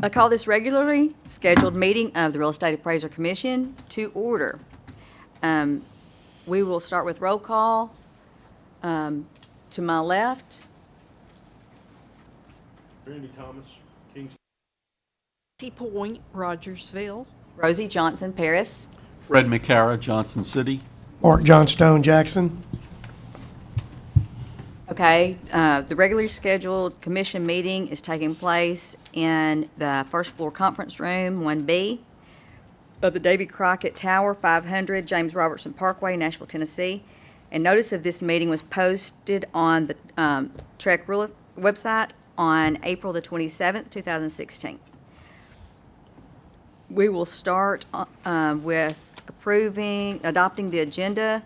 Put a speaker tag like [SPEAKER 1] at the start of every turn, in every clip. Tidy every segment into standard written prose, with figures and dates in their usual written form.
[SPEAKER 1] I call this regularly scheduled meeting of the Real Estate Appraiser Commission to order. We will start with roll call. To my left,
[SPEAKER 2] Randy Thomas, Kings.
[SPEAKER 3] Sea Point, Rogersville.
[SPEAKER 1] Rosie Johnson, Paris.
[SPEAKER 4] Fred McCara, Johnson City.
[SPEAKER 5] Mark Johnstone, Jackson.
[SPEAKER 1] Okay, the regularly scheduled commission meeting is taking place in the first floor conference room, 1B, of the Davy Crockett Tower, 500 James Robertson Parkway, Nashville, Tennessee. And notice of this meeting was posted on the TREAC website on April the 27th, 2016. We will start with adopting the agenda.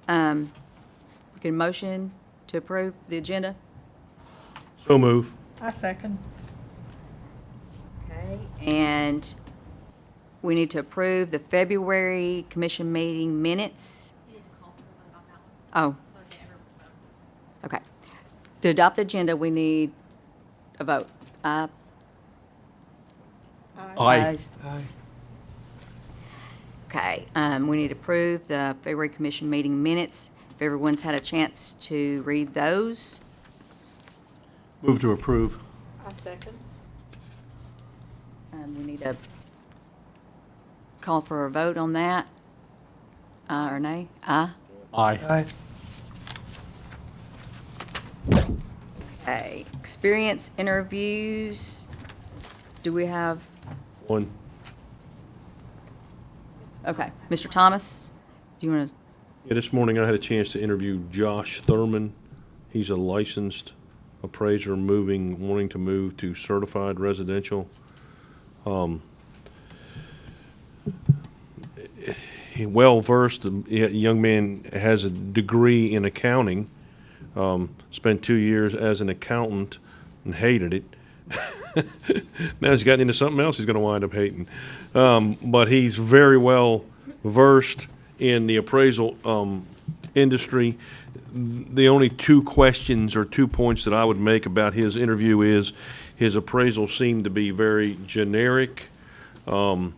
[SPEAKER 1] We can motion to approve the agenda.
[SPEAKER 2] So move.
[SPEAKER 3] I second.
[SPEAKER 1] Okay. And we need to approve the February commission meeting minutes. Oh. Okay. To adopt the agenda, we need a vote.
[SPEAKER 4] Aye.
[SPEAKER 5] Aye.
[SPEAKER 1] Okay, we need to approve the February commission meeting minutes. If everyone's had a chance to read those.
[SPEAKER 4] Move to approve.
[SPEAKER 3] I second.
[SPEAKER 1] We need to call for a vote on that. Aye or nay? Aye?
[SPEAKER 4] Aye.
[SPEAKER 5] Aye.
[SPEAKER 1] Okay, experience interviews. Do we have,
[SPEAKER 2] One.
[SPEAKER 1] okay, Mr. Thomas, do you want to?
[SPEAKER 2] Yeah, this morning I had a chance to interview Josh Thurman. He's a licensed appraiser wanting to move to certified residential. He well-versed, the young man has a degree in accounting, spent 2 years as an accountant and hated it. Now he's gotten into something else he's going to wind up hating. But he's very well versed in the appraisal industry. The only two questions or 2 points that I would make about his interview is his appraisal seemed to be very generic, and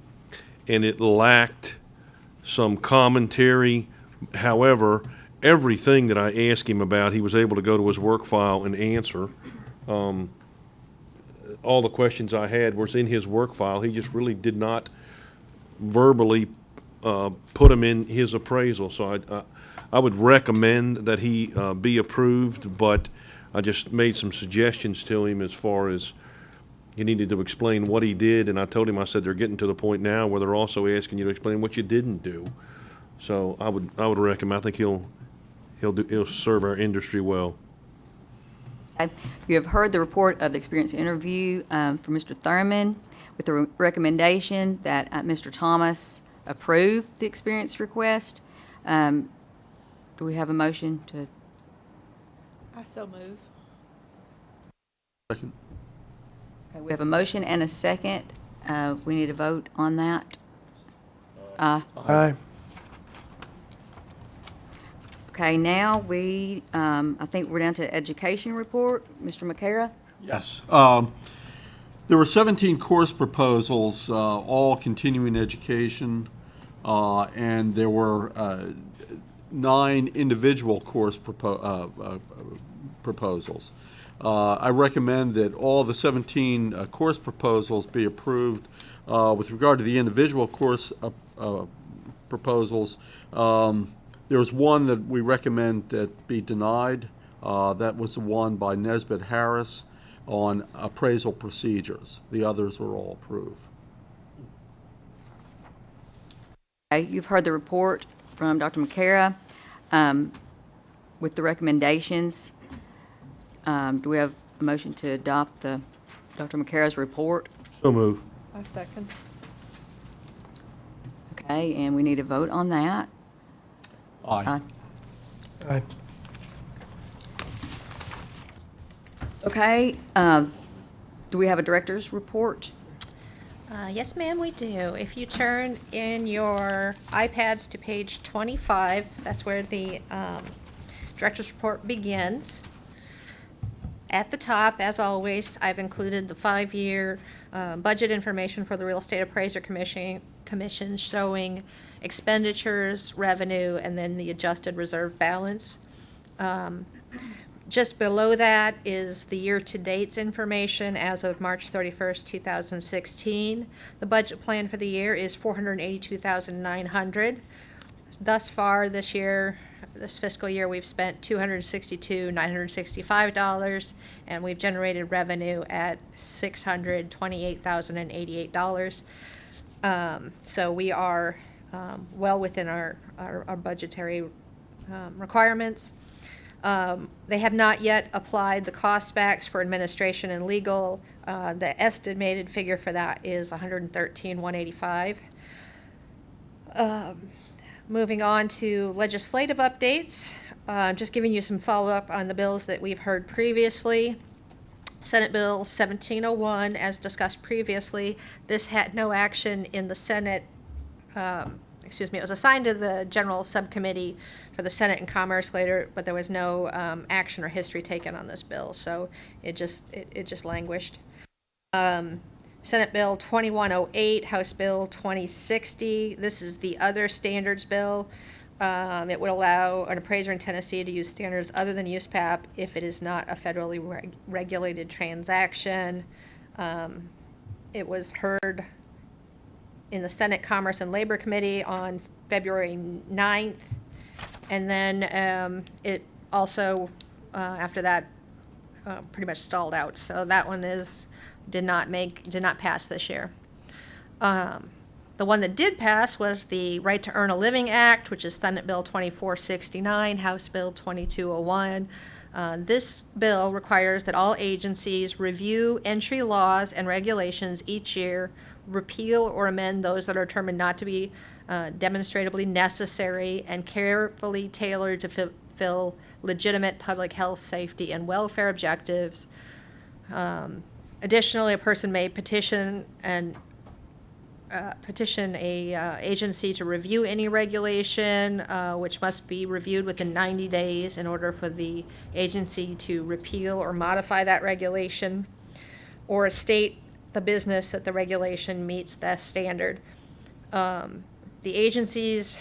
[SPEAKER 2] it lacked some commentary. However, everything that I asked him about, he was able to go to his work file and answer. All the questions I had was in his work file. He just really did not verbally put them in his appraisal. So I would recommend that he be approved, but I just made some suggestions to him as far as he needed to explain what he did, and I told him, I said, they're getting to the point now where they're also asking you to explain what you didn't do. So I would recommend, I think he'll serve our industry well.
[SPEAKER 1] Okay. You have heard the report of the experience interview from Mr. Thurman with the recommendation that Mr. Thomas approve the experience request. Do we have a motion to?
[SPEAKER 3] I so move.
[SPEAKER 4] Second.
[SPEAKER 1] Okay, we have a motion and a second. We need a vote on that. Aye.
[SPEAKER 5] Aye.
[SPEAKER 1] Okay, now I think we're down to education report. Mr. McCara?
[SPEAKER 4] Yes. There were 17 course proposals, all continuing education, and there were 9 individual course proposals. I recommend that all the 17 course proposals be approved. With regard to the individual course proposals, there was one that we recommend that be denied. That was the one by Nesbitt Harris on appraisal procedures. The others were all approved.
[SPEAKER 1] Okay, you've heard the report from Dr. McCara with the recommendations. Do we have a motion to adopt Dr. McCara's report?
[SPEAKER 2] So move.
[SPEAKER 3] I second.
[SPEAKER 1] Okay, and we need a vote on that.
[SPEAKER 4] Aye.
[SPEAKER 5] Aye.
[SPEAKER 1] Okay, do we have a director's report?
[SPEAKER 6] Yes, ma'am, we do. If you turn in your iPads to page 25, that's where the director's report begins. At the top, as always, I've included the 5-year budget information for the Real Estate Appraiser Commission showing expenditures, revenue, and then the adjusted reserve balance. Just below that is the year-to-dates information as of March 31st, 2016. The budget plan for the year is $482,900. Thus far this year, this fiscal year, we've spent $262,965, and we've generated revenue at $628,088. So we are well within our budgetary requirements. They have not yet applied the cost backs for administration and legal. The estimated figure for that is $113,185. Moving on to legislative updates, just giving you some follow-up on the bills that we've heard previously. Senate Bill 1701, as discussed previously, this had no action in the Senate. It was assigned to the General Subcommittee for the Senate and Commerce later, but there was no action or history taken on this bill, so it just languished. Senate Bill 2108, House Bill 2060. This is the other standards bill. It would allow an appraiser in Tennessee to use standards other than USPAP if it is not a federally regulated transaction. It was heard in the Senate Commerce and Labor Committee on February 9th. And then it also, after that, pretty much stalled out. So that one did not pass this year. The one that did pass was the Right to Earn a Living Act, which is Senate Bill 2469, House Bill 2201. This bill requires that all agencies review entry laws and regulations each year, repeal or amend those that are determined not to be demonstrably necessary, and carefully tailored to fulfill legitimate public health, safety, and welfare objectives. Additionally, a person may petition a agency to review any regulation, which must be reviewed within 90 days in order for the agency to repeal or modify that regulation, or state the business that the regulation meets that standard. The agency's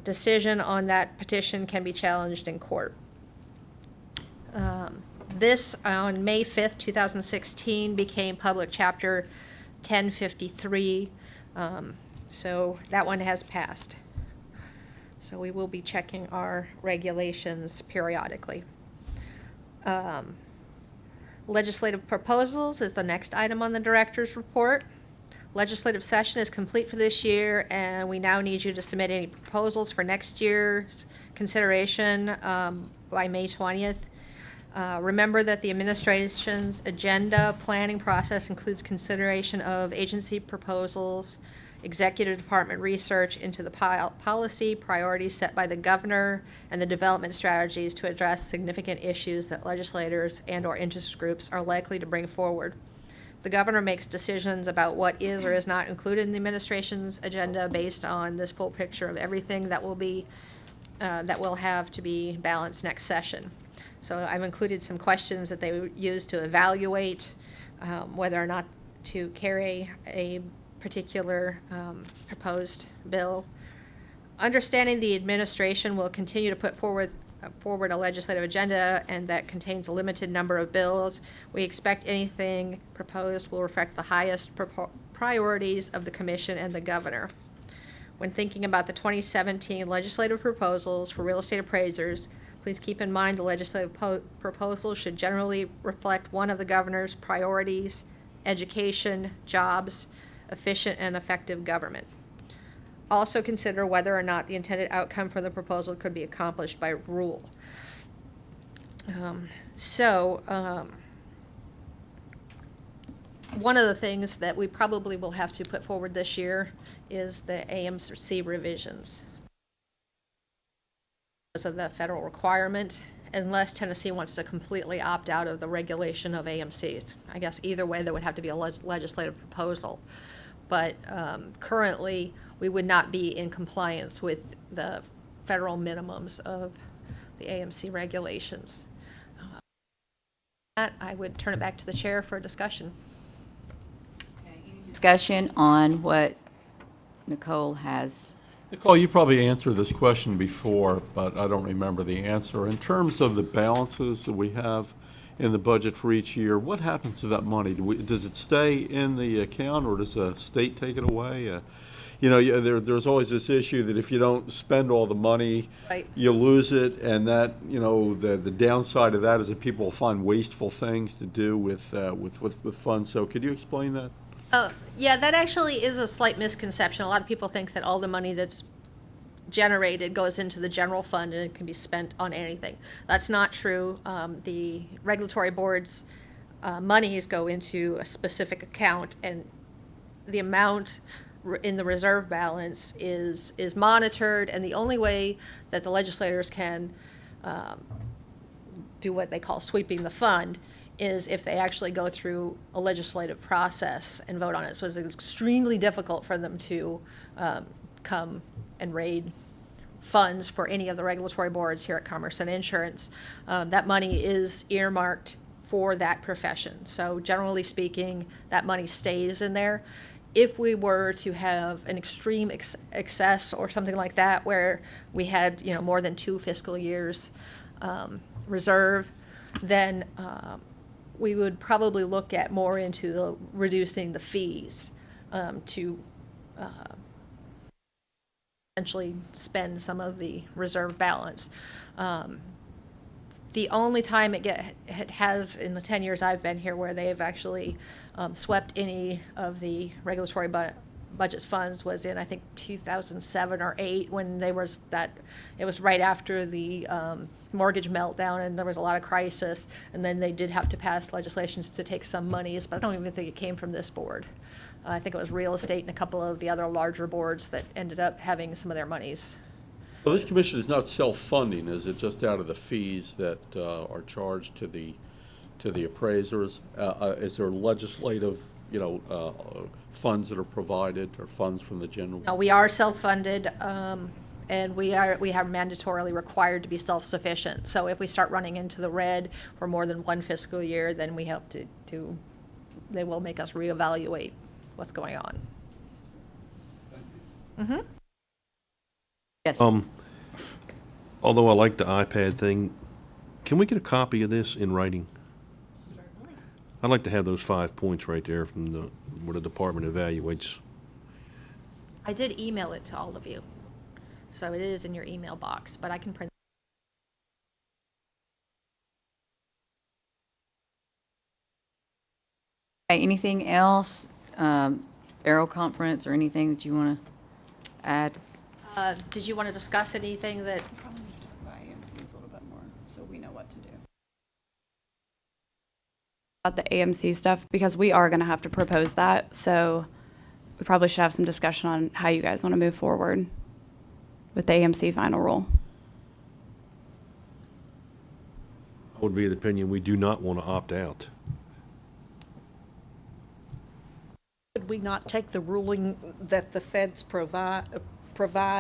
[SPEAKER 6] decision on that petition can be challenged in court. This, on May 5th, 2016, became Public Chapter 1053, so that one has passed. So we will be checking our regulations periodically. Legislative proposals is the next item on the director's report. Legislative session is complete for this year, and we now need you to submit any proposals for next year's consideration by May 20th. Remember that the administration's agenda planning process includes consideration of agency proposals, executive department research into the policy priorities set by the governor, and the development strategies to address significant issues that legislators and/or interest groups are likely to bring forward. The governor makes decisions about what is or is not included in the administration's agenda based on this full picture of everything that will have to be balanced next session. So I've included some questions that they use to evaluate whether or not to carry a particular proposed bill. Understanding the administration will continue to put forward a legislative agenda, and that contains a limited number of bills. We expect anything proposed will reflect the highest priorities of the commission and the governor. When thinking about the 2017 legislative proposals for real estate appraisers, please keep in mind the legislative proposal should generally reflect one of the governor's priorities: education, jobs, efficient and effective government. Also consider whether or not the intended outcome for the proposal could be accomplished by rule. One of the things that we probably will have to put forward this year is the AMC revisions because of the federal requirement, unless Tennessee wants to completely opt out of the regulation of AMCs. I guess either way there would have to be a legislative proposal. But currently, we would not be in compliance with the federal minimums of the AMC regulations. That, I would turn it back to the chair for discussion.
[SPEAKER 1] Discussion on what Nicole has.
[SPEAKER 4] Nicole, you probably answered this question before, but I don't remember the answer. In terms of the balances that we have in the budget for each year, what happens to that money? Does it stay in the account, or does the state take it away? There's always this issue that if you don't spend all the money,
[SPEAKER 6] Right.
[SPEAKER 4] you lose it, and that, the downside of that is that people will find wasteful things to do with funds. So could you explain that?
[SPEAKER 6] Yeah, that actually is a slight misconception. A lot of people think that all the money that's generated goes into the general fund and it can be spent on anything. That's not true. The regulatory board's monies go into a specific account, and the amount in the reserve balance is monitored, and the only way that the legislators can do what they call sweeping the fund is if they actually go through a legislative process and vote on it. So it's extremely difficult for them to come and raid funds for any of the regulatory boards here at Commerce and Insurance. That money is earmarked for that profession. So generally speaking, that money stays in there. If we were to have an extreme excess or something like that, where we had, more than 2 fiscal years reserve, then we would probably look at more into reducing the fees to essentially spend some of the reserve balance. The only time it has in the 10 years I've been here where they have actually swept any of the regulatory budget's funds was in, I think, 2007 or 8, when it was right after the mortgage meltdown, and there was a lot of crisis, and then they did have to pass legislations to take some monies, but I don't even think it came from this board. I think it was real estate and a couple of the other larger boards that ended up having some of their monies.
[SPEAKER 4] Well, this commission is not self-funding, is it? Just out of the fees that are charged to the appraisers? Is there legislative, funds that are provided, or funds from the general?
[SPEAKER 6] No, we are self-funded, and we are mandatorily required to be self-sufficient. So if we start running into the red for more than 1 fiscal year, then we have they will make us reevaluate what's going on. Mm-hmm.
[SPEAKER 1] Yes.
[SPEAKER 2] Although I like the iPad thing, can we get a copy of this in writing? I'd like to have those 5 points right there from where the department evaluates.
[SPEAKER 6] I did email it to all of you, so it is in your email box, but I can print.
[SPEAKER 1] Okay, anything else? Aero conference or anything that you want to add?
[SPEAKER 6] Did you want to discuss anything that?
[SPEAKER 7] Probably need to talk about AMCs a little bit more, so we know what to do.
[SPEAKER 8] About the AMC stuff, because we are going to have to propose that, so we probably should have some discussion on how you guys want to move forward with the AMC final rule.
[SPEAKER 2] I would be of the opinion we do not want to opt out.
[SPEAKER 3] Could we not take the ruling that the feds provide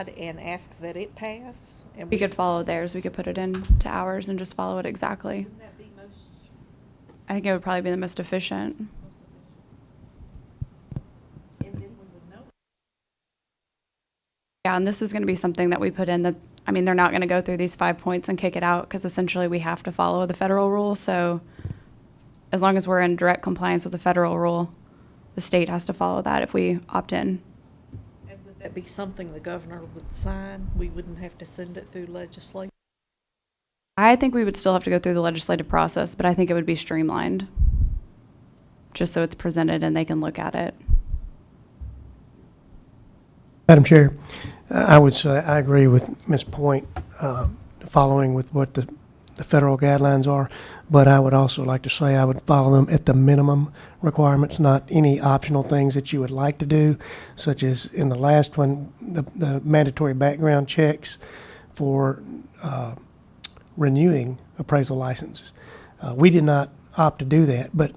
[SPEAKER 3] and ask that it pass? And
[SPEAKER 8] We could follow theirs, we could put it into ours and just follow it exactly.
[SPEAKER 3] Wouldn't that be most?
[SPEAKER 8] I think it would probably be the most efficient.
[SPEAKER 3] And then we would know.
[SPEAKER 8] Yeah, and this is going to be something that we put in that, they're not going to go through these 5 points and kick it out, because essentially we have to follow the federal rule. So as long as we're in direct compliance with the federal rule, the state has to follow that if we opt in.
[SPEAKER 3] And would that be something the governor would sign? We wouldn't have to send it through legislation?
[SPEAKER 8] I think we would still have to go through the legislative process, but I think it would be streamlined, just so it's presented and they can look at it.
[SPEAKER 5] Madam Chair, I would say I agree with Ms. Point, following with what the federal guidelines are, but I would also like to say I would follow them at the minimum requirements, not any optional things that you would like to do, such as in the last one, the mandatory background checks for renewing appraisal licenses. We did not opt to do that, but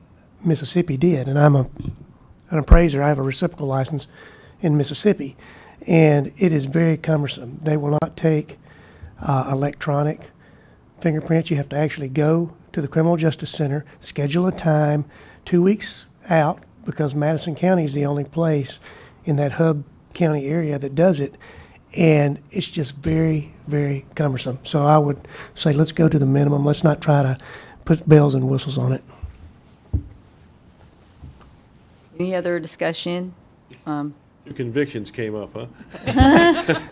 [SPEAKER 5] Mississippi did, and I'm an appraiser. I have a reciprocal license in Mississippi, and it is very cumbersome. They will not take electronic fingerprints. You have to actually go to the Criminal Justice Center, schedule a time 2 weeks out, because Madison County is the only place in that hub county area that does it. And it's just very, very cumbersome. So I would say let's go to the minimum. Let's not try to put bells and whistles on it.
[SPEAKER 1] Any other discussion?
[SPEAKER 2] Your convictions came up, huh?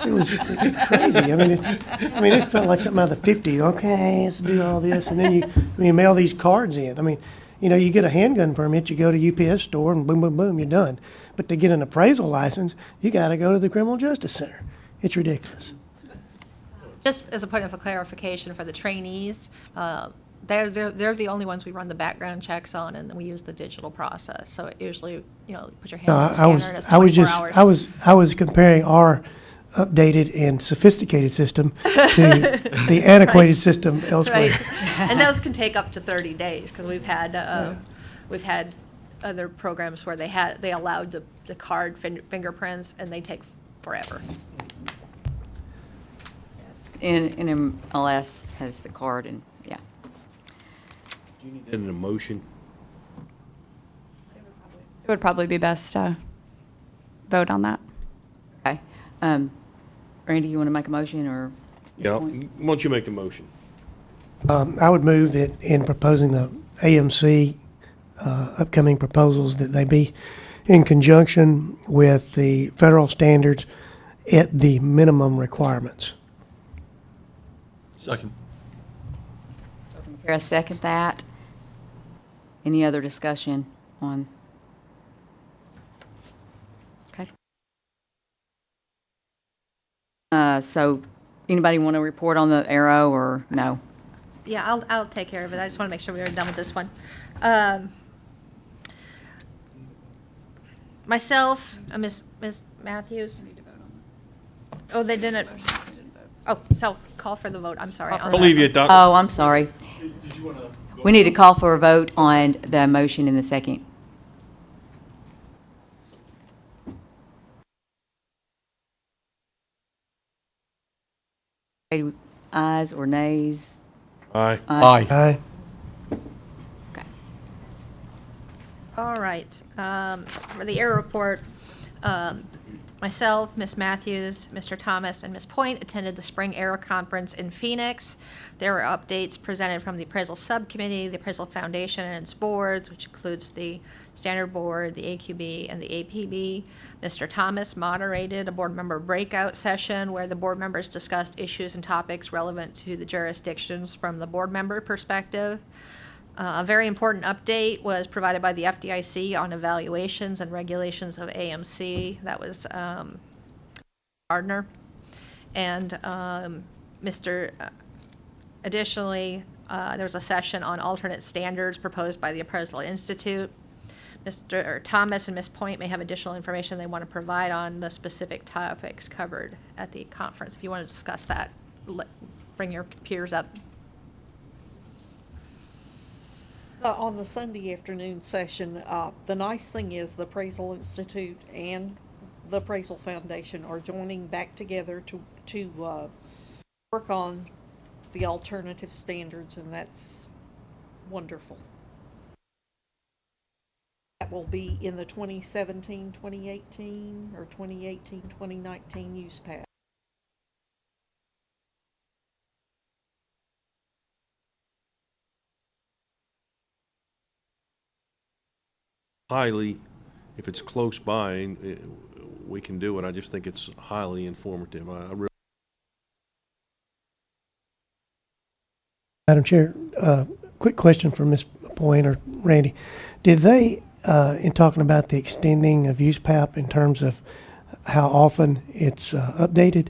[SPEAKER 5] It's crazy. It felt like something out of the 50s. Okay, let's do all this. And then you mail these cards in. You get a handgun permit, you go to UPS store and boom, boom, boom, you're done. But to get an appraisal license, you got to go to the Criminal Justice Center. It's ridiculous.
[SPEAKER 6] Just as a point of clarification for the trainees, they're the only ones we run the background checks on, and then we use the digital process. So it usually, put your hand
[SPEAKER 5] No,
[SPEAKER 6] on the scanner and it's 24 hours.
[SPEAKER 5] I was comparing our updated and sophisticated system to the antiquated system elsewhere.
[SPEAKER 6] Right. And those can take up to 30 days, because we've had other programs where they allowed the card fingerprints, and they take forever.
[SPEAKER 1] And MLS has the card, and, yeah.
[SPEAKER 2] Do you need that in a motion?
[SPEAKER 8] It would probably be best to vote on that.
[SPEAKER 1] Okay. Randy, you want to make a motion, or?
[SPEAKER 2] Yeah, why don't you make the motion?
[SPEAKER 5] I would move that in proposing the AMC upcoming proposals, that they be in conjunction with the federal standards at the minimum requirements.
[SPEAKER 4] Second.
[SPEAKER 1] Kara, second that. Any other discussion on? Okay. So anybody want to report on the Arrow, or no?
[SPEAKER 6] Yeah, I'll take care of it. I just want to make sure we are done with this one. Myself, Miss Matthews.
[SPEAKER 7] Need to vote on
[SPEAKER 6] Oh, they didn't.
[SPEAKER 7] the motion. We didn't vote.
[SPEAKER 6] Oh, so call for the vote. I'm sorry.
[SPEAKER 1] Call for
[SPEAKER 6] on
[SPEAKER 2] I'll
[SPEAKER 6] that
[SPEAKER 2] leave you
[SPEAKER 6] one.
[SPEAKER 2] at that.
[SPEAKER 1] Oh, I'm sorry. We need to call for a vote on the motion in the second. Ayes or nays?
[SPEAKER 2] Aye.
[SPEAKER 5] Aye.
[SPEAKER 1] Okay.
[SPEAKER 6] All right. For the air report, myself, Miss Matthews, Mr. Thomas, and Miss Point attended the Spring Air Conference in Phoenix. There were updates presented from the Appraisal Subcommittee, the Appraisal Foundation and its boards, which includes the Standard Board, the AQB, and the APB. Mr. Thomas moderated a board member breakout session where the board members discussed issues and topics relevant to the jurisdictions from the board member perspective. A very important update was provided by the FDIC on evaluations and regulations of AMC. That was Gardner. And additionally, there was a session on alternate standards proposed by the Appraisal Institute. Mr. Thomas and Ms. Point may have additional information they want to provide on the specific topics covered at the conference. If you want to discuss that, bring your peers up.
[SPEAKER 3] On the Sunday afternoon session, the nice thing is the Appraisal Institute and the Appraisal Foundation are joining back together to work on the alternative standards, and that's wonderful. That will be in the 2017, 2018, or 2018, 2019 use pass.
[SPEAKER 2] Highly, if it's close by, we can do it. I just think it's highly informative. I really
[SPEAKER 5] Madam Chair, quick question for Ms. Point or Randy. Did they, in talking about the extending of USPAP in terms of how often it's updated,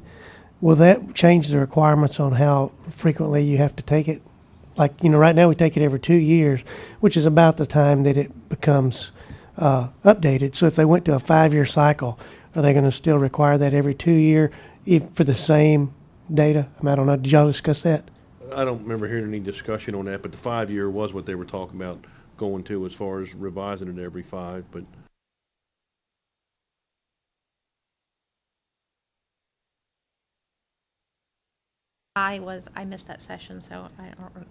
[SPEAKER 5] will that change the requirements on how frequently you have to take it? Like, right now we take it every 2 years, which is about the time that it becomes updated. So if they went to a 5-year cycle, are they going to still require that every 2 year for the same data? I don't know. Did y'all discuss that?
[SPEAKER 2] I don't remember hearing any discussion on that, but the 5-year was what they were talking about going to as far as revising it every 5, but
[SPEAKER 6] I missed that session, so I don't.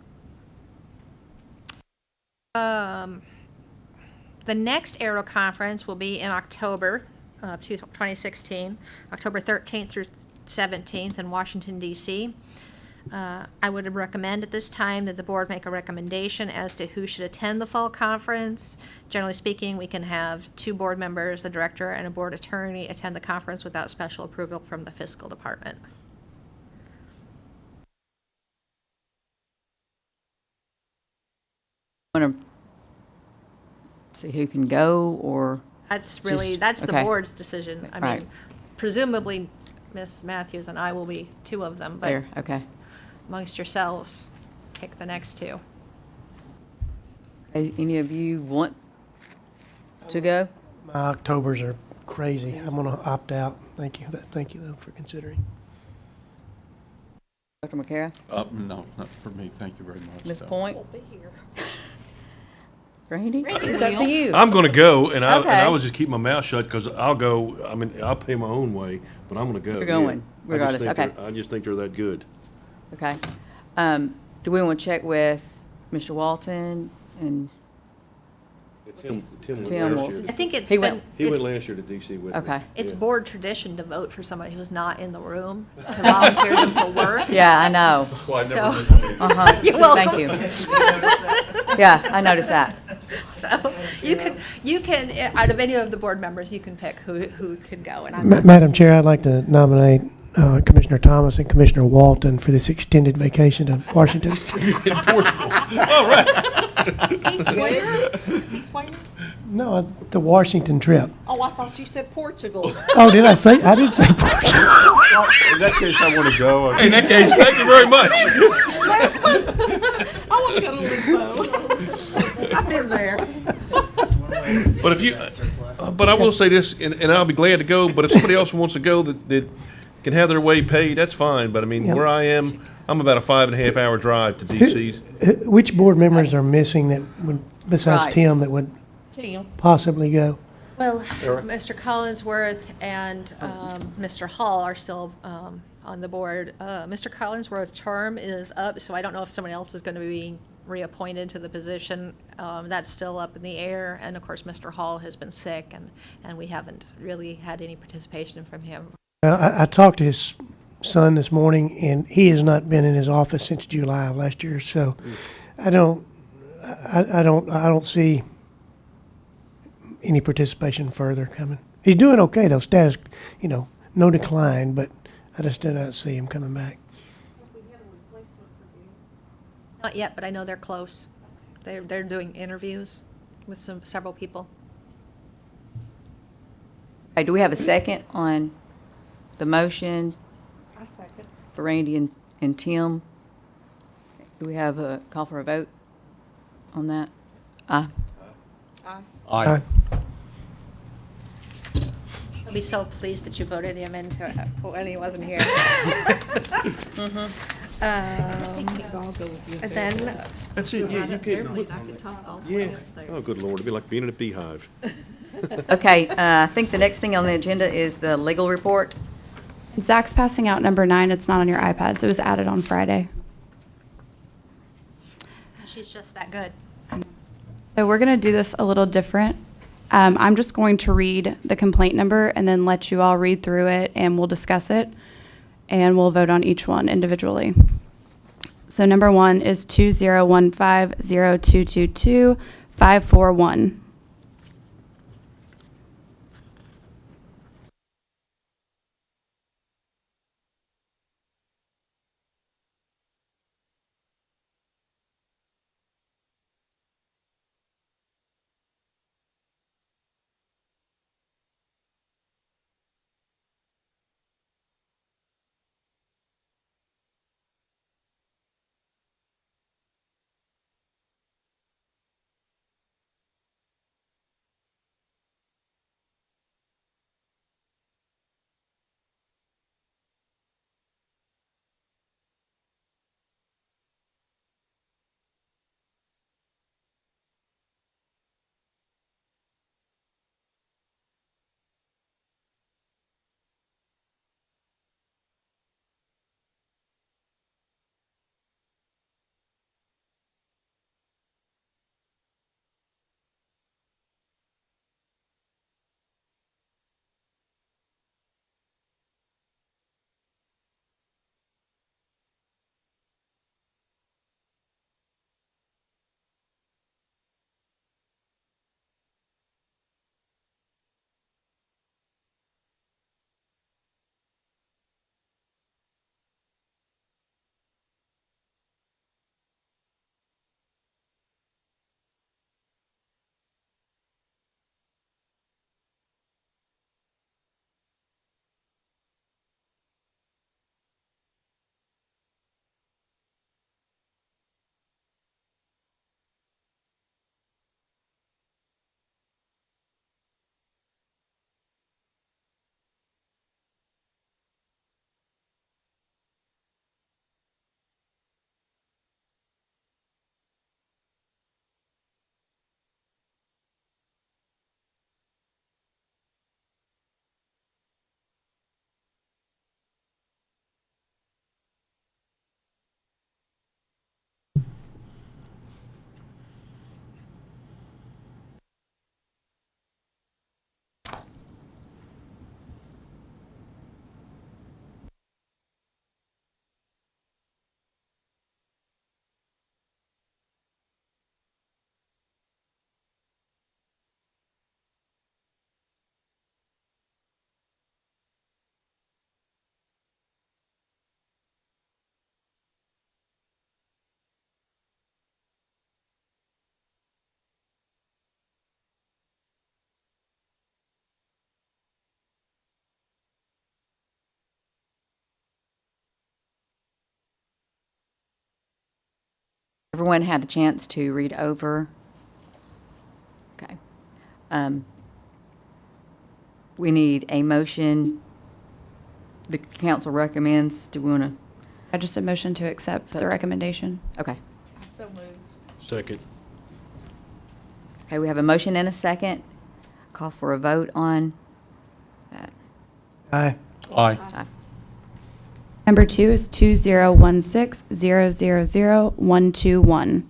[SPEAKER 6] The next Aero conference will be in October 2016, October 13th through 17th in Washington, D.C. I would recommend at this time that the board make a recommendation as to who should attend the fall conference. Generally speaking, we can have 2 board members, the director and a board attorney, attend the conference without special approval from the fiscal department.
[SPEAKER 1] Want to see who can go, or?
[SPEAKER 6] That's really,
[SPEAKER 1] Just-
[SPEAKER 6] that's the
[SPEAKER 1] okay.
[SPEAKER 6] board's decision. I
[SPEAKER 1] Right.
[SPEAKER 6] mean, presumably, Ms. Matthews and I will be 2 of them, but
[SPEAKER 1] There, okay.
[SPEAKER 6] amongst yourselves, pick the next 2.
[SPEAKER 1] Any of you want to go?
[SPEAKER 5] My Octobers are crazy. I'm going to opt out. Thank you. Thank you, though, for considering.
[SPEAKER 1] Dr. McCara?
[SPEAKER 4] No, not for me, thank you very much.
[SPEAKER 1] Ms.
[SPEAKER 4] So-
[SPEAKER 1] Point?
[SPEAKER 3] We'll be here.
[SPEAKER 1] Randy? It's up to you.
[SPEAKER 2] I'm gonna go, and I
[SPEAKER 1] Okay.
[SPEAKER 2] was just keep my mouth shut, because I'll go, I mean, I'll pay my own way, but I'm gonna go.
[SPEAKER 1] You're going,
[SPEAKER 2] yeah.
[SPEAKER 1] regardless, okay.
[SPEAKER 2] I just think they're that good.
[SPEAKER 1] Okay. Do we want to check with Mr. Walton and,
[SPEAKER 2] Tim went
[SPEAKER 1] Tim
[SPEAKER 2] last
[SPEAKER 1] will-
[SPEAKER 2] year.
[SPEAKER 6] I think it's
[SPEAKER 1] He
[SPEAKER 6] been,
[SPEAKER 1] went-
[SPEAKER 2] He went last year to DC with me.
[SPEAKER 1] Okay.
[SPEAKER 6] it's
[SPEAKER 2] Yeah.
[SPEAKER 6] board tradition to vote for somebody who's not in the room, to volunteer them for work.
[SPEAKER 1] yeah, I know.
[SPEAKER 4] That's why I never
[SPEAKER 6] So-
[SPEAKER 4] missed a meeting.
[SPEAKER 1] Uh-huh.
[SPEAKER 6] You're welcome.
[SPEAKER 1] Thank you. Yeah, I noticed that.
[SPEAKER 6] So you can, out of any of the board members, you can pick who can go. And I'm
[SPEAKER 5] Madam Chair, I'd like to nominate Commissioner Thomas and Commissioner Walton for this extended vacation to Washington.
[SPEAKER 2] In Portugal. All right.
[SPEAKER 3] He's where? He's where?
[SPEAKER 5] No, the Washington trip.
[SPEAKER 3] Oh, I thought you said Portugal.
[SPEAKER 5] Oh, did I say? I did say Portugal.
[SPEAKER 4] Well, in that case, I want to go.
[SPEAKER 2] In that case, thank you very much.
[SPEAKER 3] I want to go to Lisbon. I've been there.
[SPEAKER 2] But if you, but I will say this, and I'll be glad to go, but if somebody else wants to go that can have their way paid, that's fine. But I mean,
[SPEAKER 5] Yep.
[SPEAKER 2] where I am, I'm about a 5.5 hour drive to DC.
[SPEAKER 5] Which board members are missing that would, besides
[SPEAKER 1] Right.
[SPEAKER 5] Tim, that would
[SPEAKER 3] Tim.
[SPEAKER 5] possibly go?
[SPEAKER 6] Well, Mr. Collinsworth and Mr. Hall are still on the board. Mr. Collinsworth's term is up, so I don't know if somebody else is going to be being reappointed to the position. That's still up in the air. And of course, Mr. Hall has been sick, and we haven't really had any participation from him.
[SPEAKER 5] I talked to his son this morning, and he has not been in his office since July of last year. So, I don't see any participation further coming. He's doing okay though. Status, no decline, but I just do not see him coming back.
[SPEAKER 6] Not yet, but I know they're close. They're doing interviews with several people.
[SPEAKER 1] Hey, do we have a second on the motion
[SPEAKER 3] I second.
[SPEAKER 1] for Randy and Tim? Do we have a call for a vote on that? Aye.
[SPEAKER 4] Aye.
[SPEAKER 6] I'll be so pleased that you voted him into it when he wasn't here.
[SPEAKER 3] I'll go with you.
[SPEAKER 6] And then,
[SPEAKER 2] That's it, yeah, you can't. Yeah. Oh, good Lord, it'd be like being in a beehive.
[SPEAKER 1] Okay, I think the next thing on the agenda is the legal report.
[SPEAKER 8] Zach's passing out number 9. It's not on your iPads. It was added on Friday.
[SPEAKER 6] she's just that good.
[SPEAKER 8] So we're going to do this a little different. I'm just going to read the complaint number and then let you all read through it, and we'll discuss it, and we'll vote on each one individually. So number 1 is 20150222-541.
[SPEAKER 1] Everyone had a chance to read over. Okay. We need a motion. The council recommends, do we want to,
[SPEAKER 8] I just a motion to accept the recommendation.
[SPEAKER 1] okay.
[SPEAKER 3] I so move.
[SPEAKER 2] Second.
[SPEAKER 1] Okay, we have a motion and a second. Call for a vote on that.
[SPEAKER 5] Aye.
[SPEAKER 4] Aye.
[SPEAKER 8] Number 2 is 2016000121.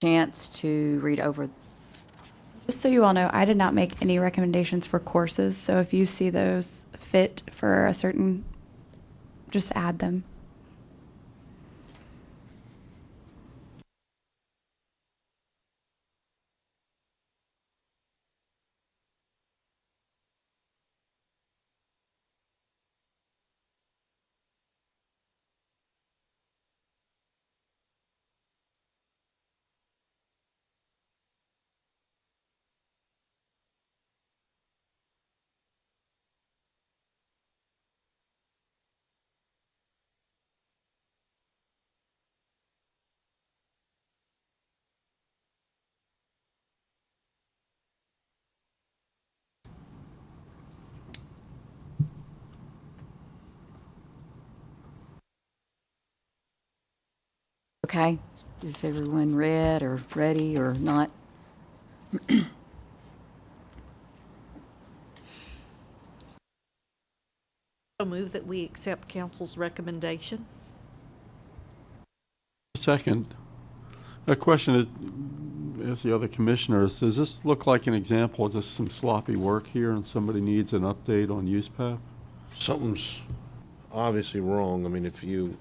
[SPEAKER 1] Chance to read over.
[SPEAKER 8] Just so you all know, I did not make any recommendations for courses, so if you see those fit for a certain, just add them.
[SPEAKER 1] Okay, is everyone read or ready or not?
[SPEAKER 3] I move that we accept council's recommendation.
[SPEAKER 4] Second, a question is, as the other commissioners, does this look like an example of just some sloppy work here and somebody needs an update on USPAP?
[SPEAKER 2] Something's obviously wrong. I mean, if you,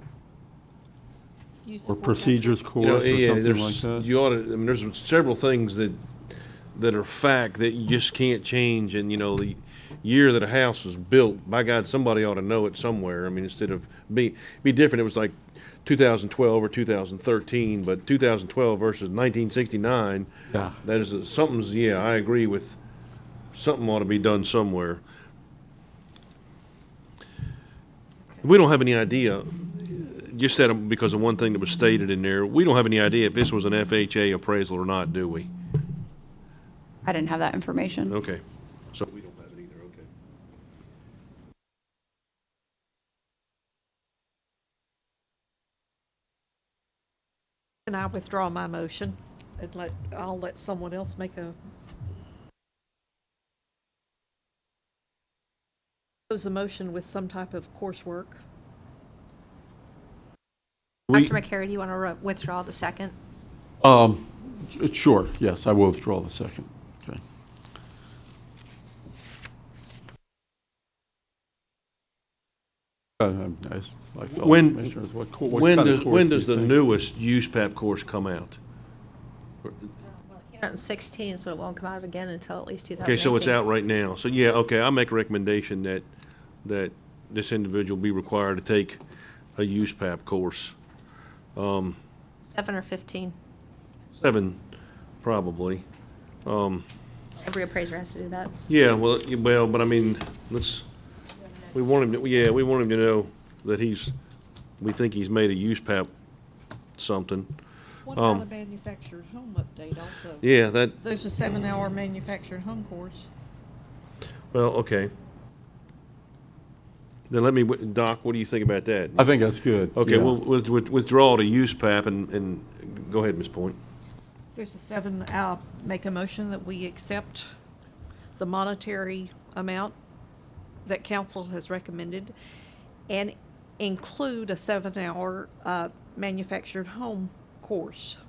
[SPEAKER 3] Use
[SPEAKER 4] Or
[SPEAKER 3] of
[SPEAKER 4] procedures
[SPEAKER 2] you know,
[SPEAKER 4] course or
[SPEAKER 2] yeah,
[SPEAKER 4] something like
[SPEAKER 2] there's,
[SPEAKER 4] that?
[SPEAKER 2] you ought to, I mean, there's several things that are fact that you just can't change. And, you know, the year that a house was built, by God, somebody ought to know it somewhere. I mean, instead of be different, it was like 2012 or 2013, but 2012 versus 1969,
[SPEAKER 4] Yeah.
[SPEAKER 2] that is, something's, yeah, I agree with, something ought to be done somewhere. We don't have any idea, just that because of one thing that was stated in there, we don't have any idea if this was an FHA appraisal or not, do we?
[SPEAKER 8] I didn't have that information.
[SPEAKER 2] Okay, so we don't have it either, okay.
[SPEAKER 3] And I withdraw my motion and I'll let someone else make a. Propose a motion with some type of coursework.
[SPEAKER 2] We-
[SPEAKER 6] Dr. McCary, do you want to withdraw the second?
[SPEAKER 4] Sure, yes, I will withdraw the second. Okay. I felt,
[SPEAKER 2] When-
[SPEAKER 4] Commissioners, what
[SPEAKER 2] When
[SPEAKER 4] kind of
[SPEAKER 2] does,
[SPEAKER 4] course
[SPEAKER 2] when
[SPEAKER 4] do you
[SPEAKER 2] does the
[SPEAKER 4] think?
[SPEAKER 2] newest USPAP course come out?
[SPEAKER 6] Came out in 16, so it won't come out again until at least 2018.
[SPEAKER 2] Okay, so it's out right now. So, yeah, okay, I'll make a recommendation that this individual be required to take a USPAP course.
[SPEAKER 6] 7 or 15.
[SPEAKER 2] 7, probably.
[SPEAKER 6] Every appraiser has to do that.
[SPEAKER 2] Yeah, well, but I mean, we want him to know that we think he's made a USPAP something.
[SPEAKER 3] What about a manufactured home update also?
[SPEAKER 2] Yeah, that,
[SPEAKER 3] There's a 7-hour manufactured home course.
[SPEAKER 2] well, okay. Then Doc, what do you think about that?
[SPEAKER 4] I think that's good.
[SPEAKER 2] Okay,
[SPEAKER 4] yeah.
[SPEAKER 2] we'll withdraw to USPAP and go ahead, Ms. Point.
[SPEAKER 3] There's a 7, make a motion that we accept the monetary amount that council has recommended and include a 7-hour manufactured home course.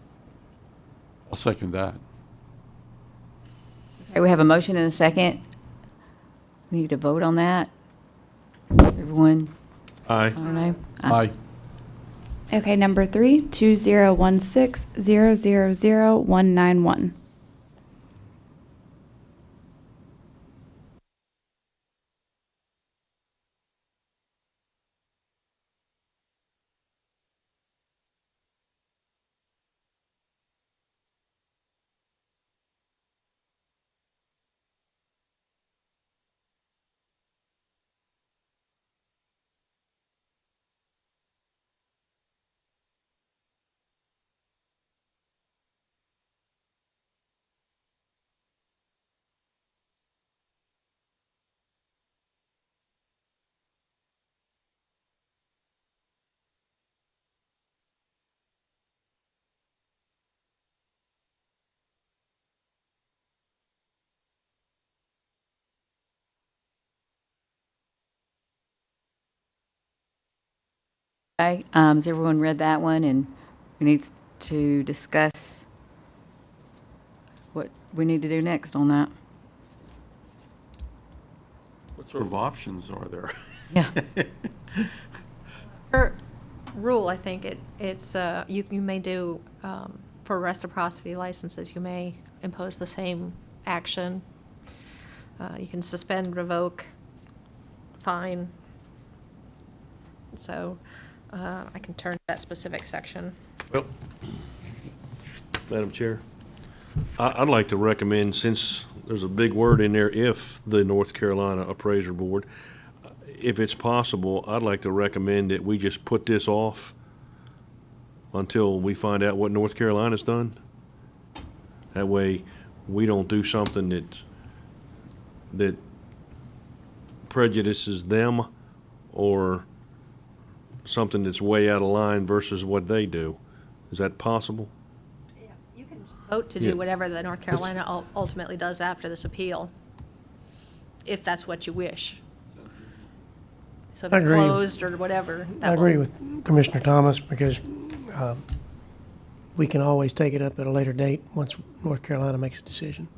[SPEAKER 4] I'll second that.
[SPEAKER 1] Okay, we have a motion and a second. We need to vote on that. Everyone,
[SPEAKER 2] Aye.
[SPEAKER 1] I don't know.
[SPEAKER 4] Aye.
[SPEAKER 8] Okay, number 3, 2016000191.
[SPEAKER 1] Okay, has everyone read that one? And we need to discuss what we need to do next on that.
[SPEAKER 4] What sort of options are there?
[SPEAKER 1] Yeah.
[SPEAKER 6] Per rule, I think it's, you may do, for reciprocity licenses, you may impose the same action. You can suspend, revoke, fine. So, I can turn to that specific section.
[SPEAKER 2] Well, Madam Chair, I'd like to recommend, since there's a big word in there, if the North Carolina Appraiser Board, if it's possible, I'd like to recommend that we just put this off until we find out what North Carolina's done. That way, we don't do something that prejudices them or something that's way out of line versus what they do. Is that possible?
[SPEAKER 6] You can just vote to
[SPEAKER 2] Yeah.
[SPEAKER 6] do whatever the North Carolina ultimately does after this appeal, if that's what you wish. So if
[SPEAKER 5] I
[SPEAKER 6] it's
[SPEAKER 5] agree.
[SPEAKER 6] closed or whatever.
[SPEAKER 5] I
[SPEAKER 6] that
[SPEAKER 5] agree
[SPEAKER 6] will-
[SPEAKER 5] with Commissioner Thomas because we can always take it up at a later date once North Carolina makes a decision.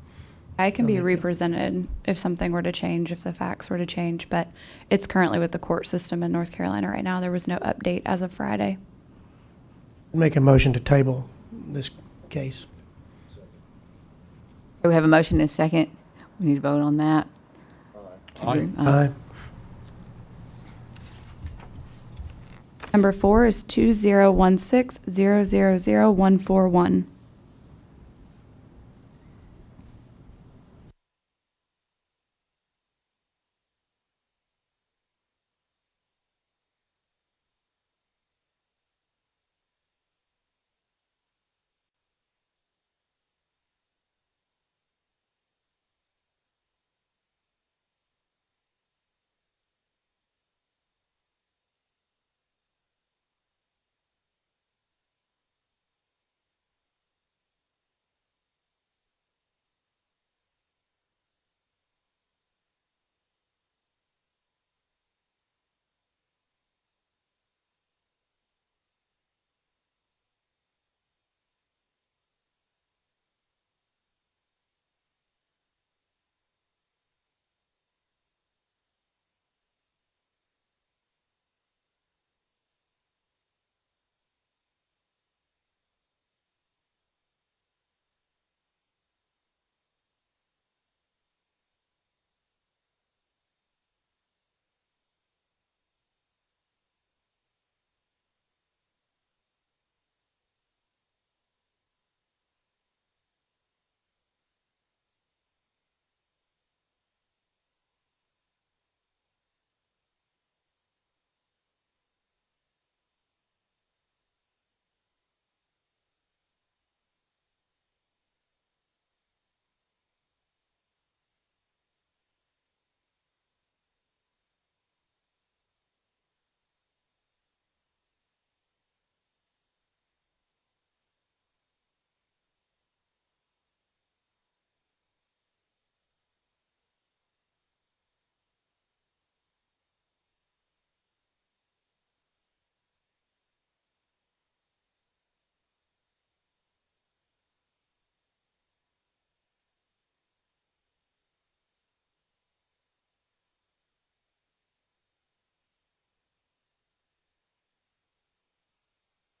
[SPEAKER 8] I can be
[SPEAKER 5] Okay.
[SPEAKER 8] represented if something were to change, if the facts were to change, but it's currently with the court system in North Carolina right now. There was no update as of Friday.
[SPEAKER 5] Make a motion to table this case.
[SPEAKER 1] We have a motion and a second. We need to vote on that.
[SPEAKER 4] Aye.
[SPEAKER 5] Aye.
[SPEAKER 8] Number 4 is 2016000141.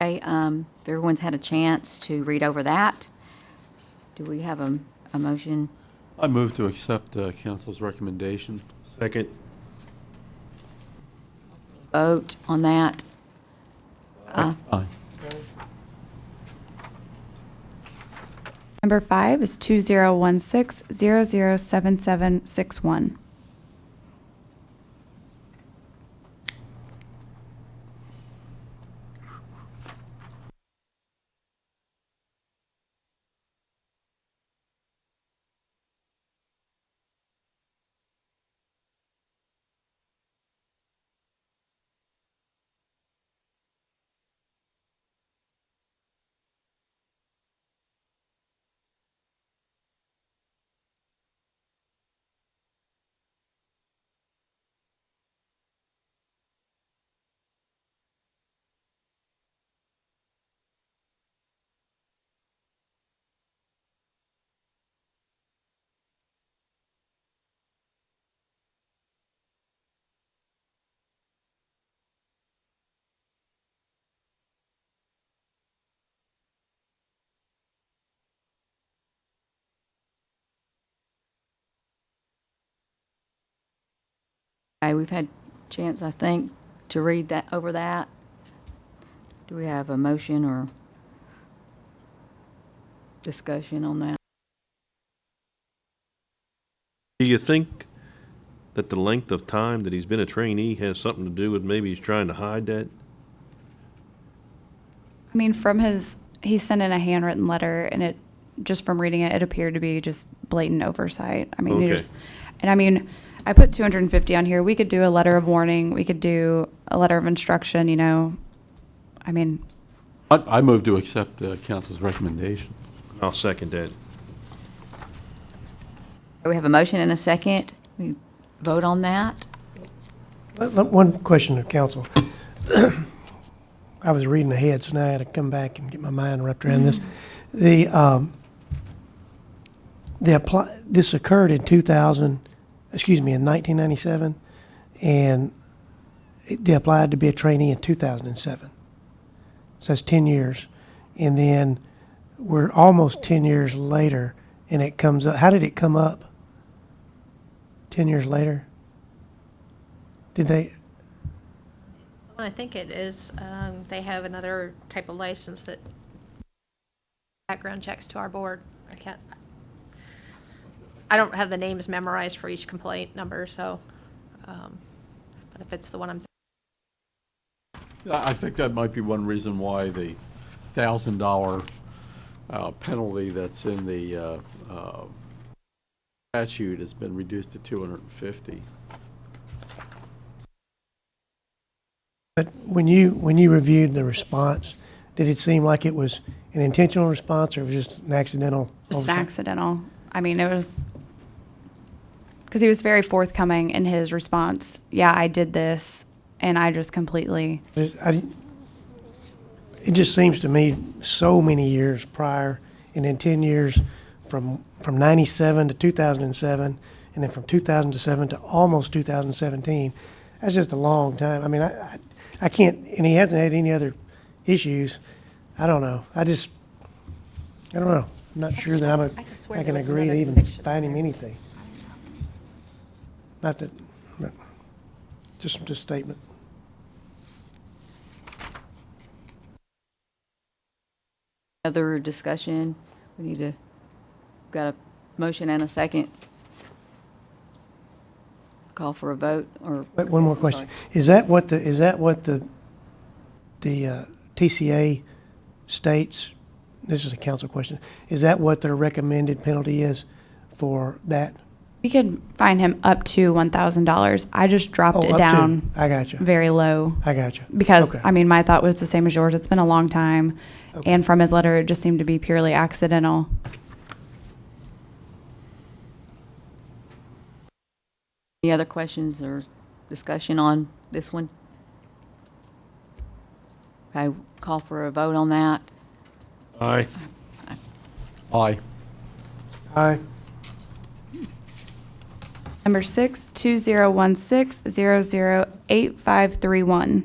[SPEAKER 1] Okay, if everyone's had a chance to read over that, do we have a motion?
[SPEAKER 4] I move to accept council's recommendation.
[SPEAKER 2] Second.
[SPEAKER 1] Vote on that?
[SPEAKER 4] Aye.
[SPEAKER 8] Number 5 is 2016007761.
[SPEAKER 1] Okay, we've had chance, I think, to read that, over that. Do we have a motion or discussion on that?
[SPEAKER 2] Do you think that the length of time that he's been a trainee has something to do with maybe he's trying to hide that?
[SPEAKER 8] I mean, he sent in a handwritten letter, and it, just from reading it, it appeared to be just blatant oversight. I mean,
[SPEAKER 2] Okay.
[SPEAKER 8] and I mean, I put 250 on here. We could do a letter of warning. We could do a letter of instruction, you know. I mean,
[SPEAKER 4] I move to accept council's recommendation.
[SPEAKER 2] I'll second that.
[SPEAKER 1] We have a motion and a second. We vote on that.
[SPEAKER 5] One question to council. I was reading ahead, so now I had to come back and get my mind wrapped around this. This occurred in 1997, and they applied to be a trainee in 2007. So that's 10 years. And then we're almost 10 years later, and it comes up. How did it come up 10 years later? Did they?
[SPEAKER 6] I think it is, they have another type of license that background checks to our board. I don't have the names memorized for each complaint number, so, but if it's the one I'm saying.
[SPEAKER 4] I think that might be one reason why the $1,000 penalty that's in the statute has been reduced to $250.
[SPEAKER 5] But when you reviewed the response, did it seem like it was an intentional response, or it was just an accidental?
[SPEAKER 8] Just an
[SPEAKER 5] oversight?
[SPEAKER 8] accidental. I mean, it was because he was very forthcoming in his response. Yeah, I did this, and I just completely.
[SPEAKER 5] It just seems to me so many years prior, and then 10 years from 97 to 2007, and then from 2007 to almost 2017. That's just a long time. I mean, I can't, and he hasn't had any other issues. I don't know. I don't know. I'm not sure that
[SPEAKER 6] I swear
[SPEAKER 5] I
[SPEAKER 6] there
[SPEAKER 5] can
[SPEAKER 6] was
[SPEAKER 5] agree to
[SPEAKER 6] another
[SPEAKER 5] even
[SPEAKER 6] conviction
[SPEAKER 5] find him
[SPEAKER 6] there.
[SPEAKER 5] anything. Not that, but just a statement.
[SPEAKER 1] Other discussion? Got a motion and a second. Call for a vote, or?
[SPEAKER 5] Wait, one more
[SPEAKER 1] I'm
[SPEAKER 5] question.
[SPEAKER 1] sorry.
[SPEAKER 5] Is that what the TCA states? This is a council question. Is that what their recommended penalty is for that?
[SPEAKER 8] We could fine him up to $1,000. I just dropped
[SPEAKER 5] Oh,
[SPEAKER 8] it
[SPEAKER 5] up to.
[SPEAKER 8] down
[SPEAKER 5] I got you.
[SPEAKER 8] very low
[SPEAKER 5] I got you.
[SPEAKER 8] because,
[SPEAKER 5] Okay.
[SPEAKER 8] I mean, my thought was the same as yours. It's been a long time.
[SPEAKER 5] Okay.
[SPEAKER 8] And from his letter, it just seemed to be purely accidental.
[SPEAKER 1] Any other questions or discussion on this one? Okay, call for a vote on that.
[SPEAKER 2] Aye.
[SPEAKER 4] Aye.
[SPEAKER 5] Aye.
[SPEAKER 8] Number 6, 2016-008531.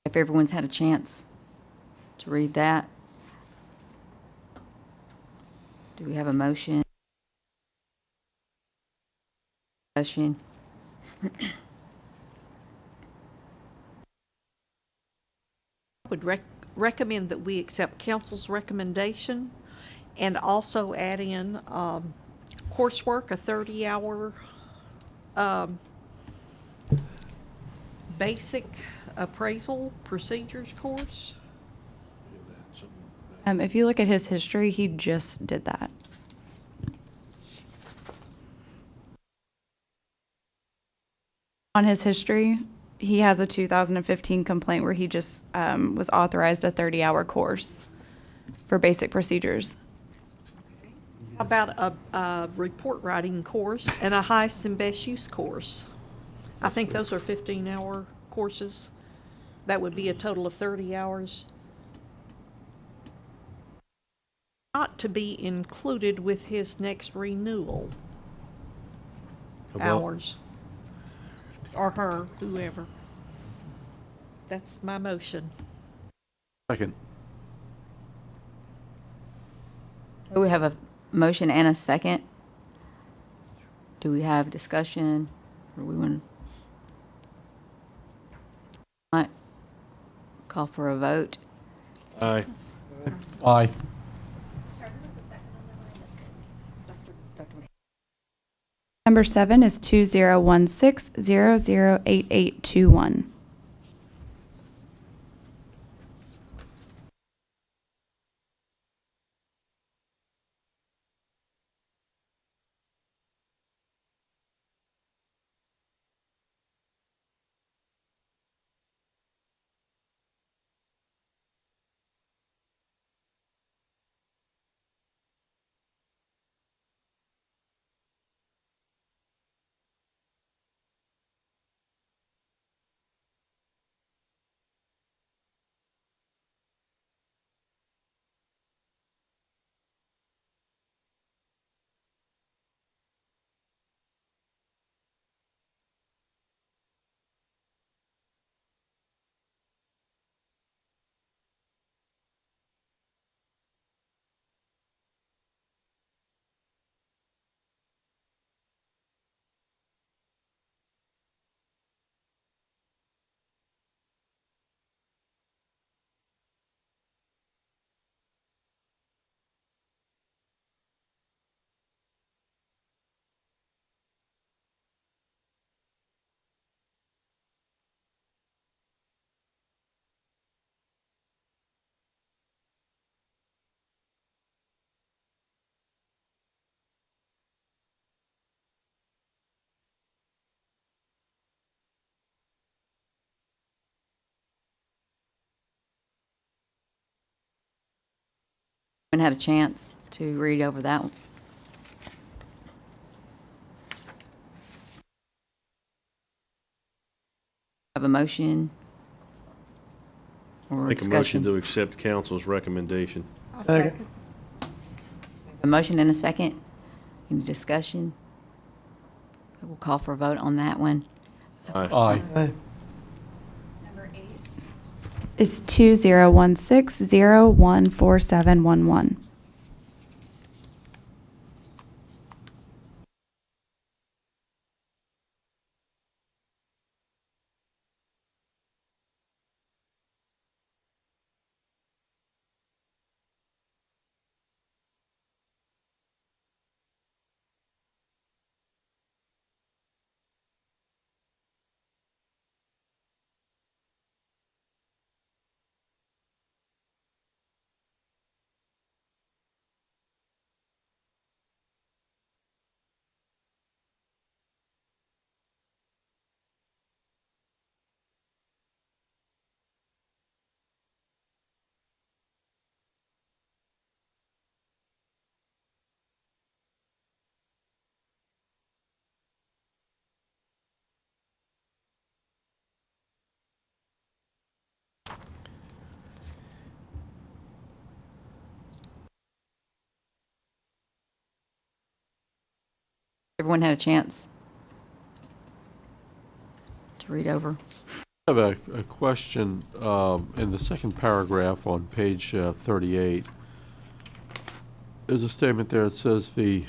[SPEAKER 1] If everyone's had a chance to read that. Do we have a motion? Discussion?
[SPEAKER 3] would recommend that we accept council's recommendation and also add in coursework, a 30-hour basic appraisal procedures course.
[SPEAKER 8] If you look at his history, he just did that. On his history, he has a 2015 complaint where he just was authorized a 30-hour course for basic procedures.
[SPEAKER 3] How about a report writing course and a highest and best use course? I think those are 15-hour courses. That would be a total of 30 hours. Not to be included with his next renewal
[SPEAKER 2] About-
[SPEAKER 3] hours. Or her, whoever. That's my motion.
[SPEAKER 4] Second.
[SPEAKER 1] We have a motion and a second. Do we have discussion? Or we want to call for a vote?
[SPEAKER 2] Aye.
[SPEAKER 4] Aye.
[SPEAKER 8] Number 7 is 2016008821.
[SPEAKER 1] Haven't had a chance to read over that one. Have a motion or
[SPEAKER 2] Make a motion
[SPEAKER 1] discussion?
[SPEAKER 2] to accept council's recommendation.
[SPEAKER 3] I
[SPEAKER 5] Second.
[SPEAKER 1] A motion and a second. Any discussion? We'll call for a vote on that one.
[SPEAKER 4] Aye.
[SPEAKER 8] Is 2016014711.
[SPEAKER 1] Everyone had a chance to read over?
[SPEAKER 4] I have a question in the second paragraph on page 38. There's a statement there that says the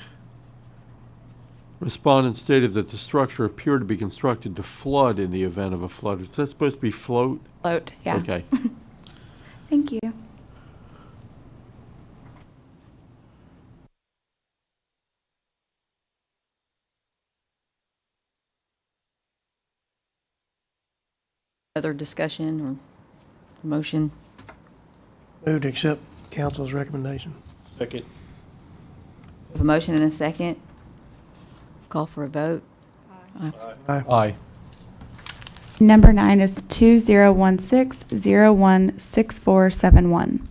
[SPEAKER 4] respondent stated that the structure appeared to be constructed to flood in the event of a flood. Is that supposed to be float?
[SPEAKER 8] Float, yeah.
[SPEAKER 4] Okay.
[SPEAKER 8] Thank you.
[SPEAKER 1] Other discussion or motion?
[SPEAKER 5] Move to accept council's recommendation.
[SPEAKER 2] Second.
[SPEAKER 1] We have a motion and a second. Call for a vote.
[SPEAKER 4] Aye.
[SPEAKER 8] Number 9 is 2016-016471.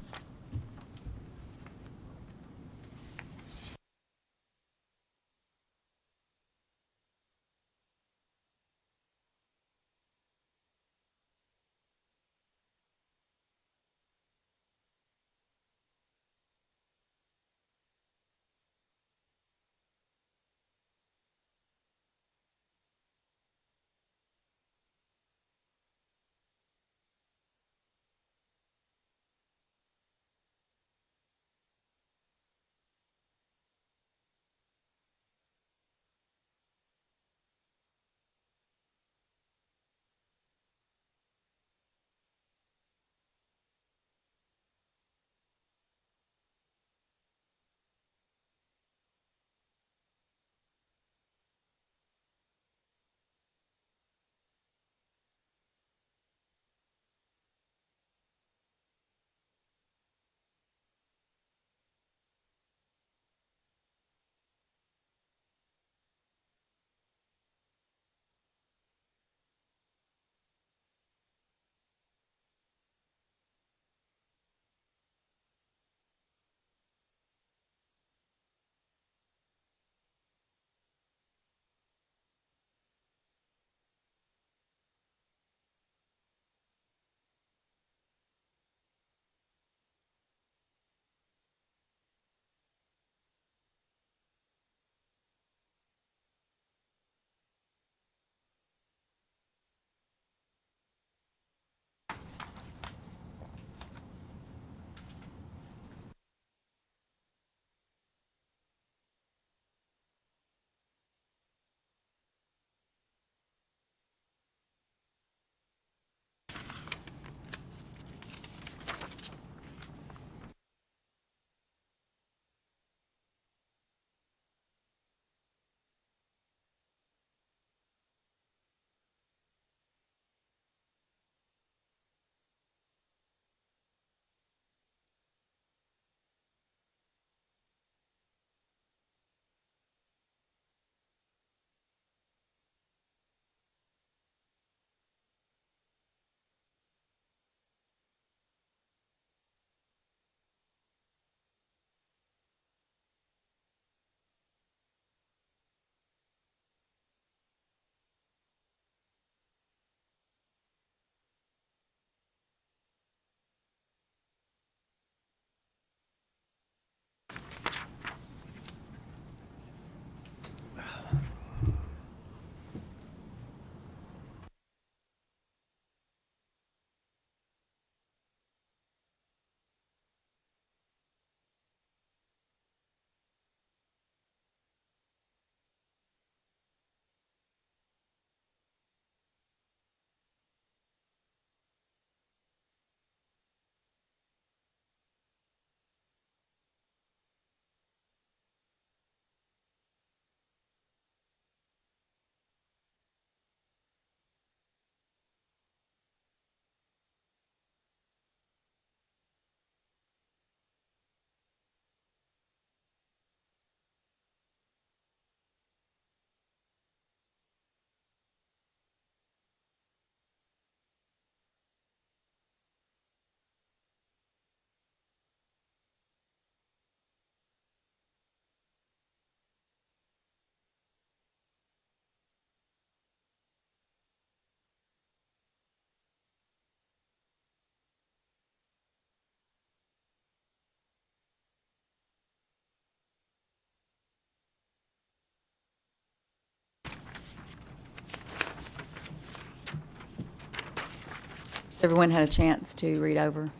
[SPEAKER 1] Everyone had a chance to read over.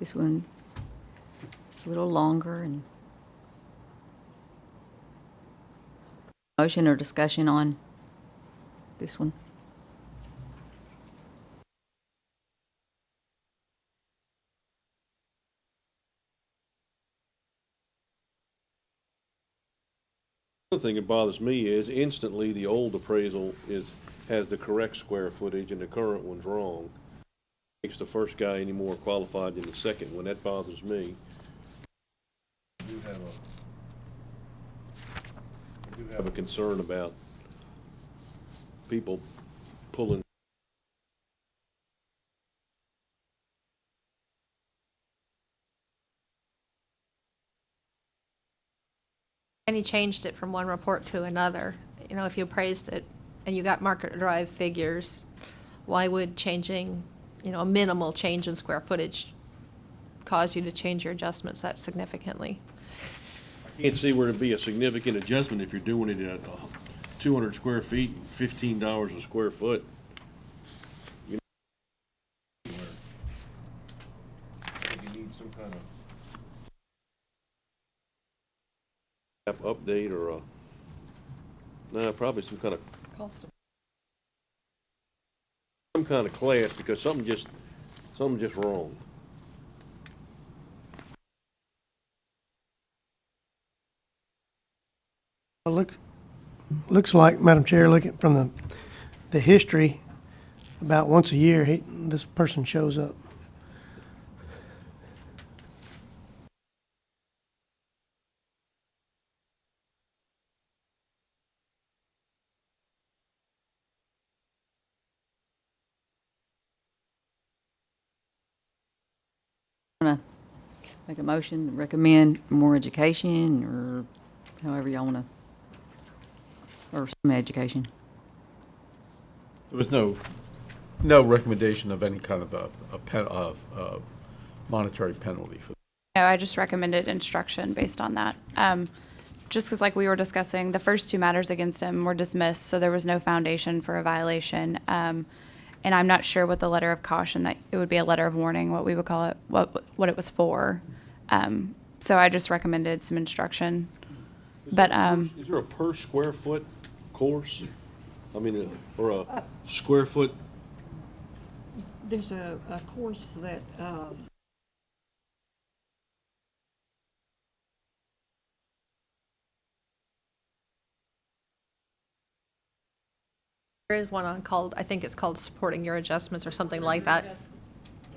[SPEAKER 1] This one is a little longer. And motion or discussion on this one?
[SPEAKER 2] Another thing that bothers me is instantly the old appraisal has the correct square footage and the current one's wrong. Makes the first guy any more qualified than the second one. That bothers me. I do have a concern about people pulling.
[SPEAKER 6] And he changed it from one report to another. You know, if you appraised it and you got market-derived figures, why would changing, you know, a minimal change in square footage cause you to change your adjustments that significantly?
[SPEAKER 2] I can't see where it'd be a significant adjustment if you're doing it at 200 square feet, $15 a square foot. You need some kind of update or probably some kind of class, because something just wrong.
[SPEAKER 5] Well, looks like, Madam Chair, looking from the history, about once a year, this person shows up.
[SPEAKER 1] Want to make a motion to recommend more education, or however y'all want to, or some education?
[SPEAKER 4] There was no recommendation of any kind of a monetary penalty for.
[SPEAKER 8] No, I just recommended instruction based on that. Just because, like we were discussing, the first two matters against him were dismissed, so there was no foundation for a violation. And I'm not sure what the letter of caution, that it would be a letter of warning, what we would call it, what it was for. So I just recommended some instruction. But
[SPEAKER 2] Is there a per square foot course? I mean, or a square foot?
[SPEAKER 3] There's a course that,
[SPEAKER 6] There is one on called, I think it's called Supporting Your Adjustments or something like that.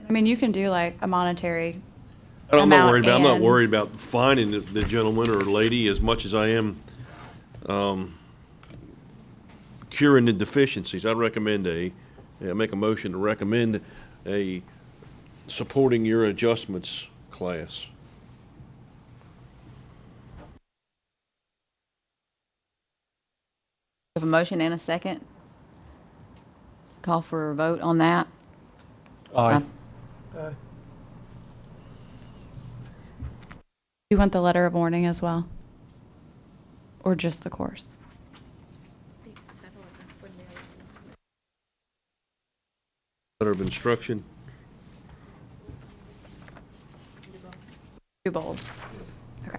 [SPEAKER 8] I mean, you can do like a monetary
[SPEAKER 2] I'm not
[SPEAKER 8] amount
[SPEAKER 2] worried about. I'm not
[SPEAKER 8] and-
[SPEAKER 2] worried about fining the gentleman or lady as much as I am curing the deficiencies. I'd recommend make a motion to recommend a supporting your adjustments class.
[SPEAKER 1] We have a motion and a second. Call for a vote on that.
[SPEAKER 4] Aye.
[SPEAKER 8] You want the letter of warning as well? Or just the course?
[SPEAKER 2] Letter of instruction.
[SPEAKER 8] Too bold. Okay.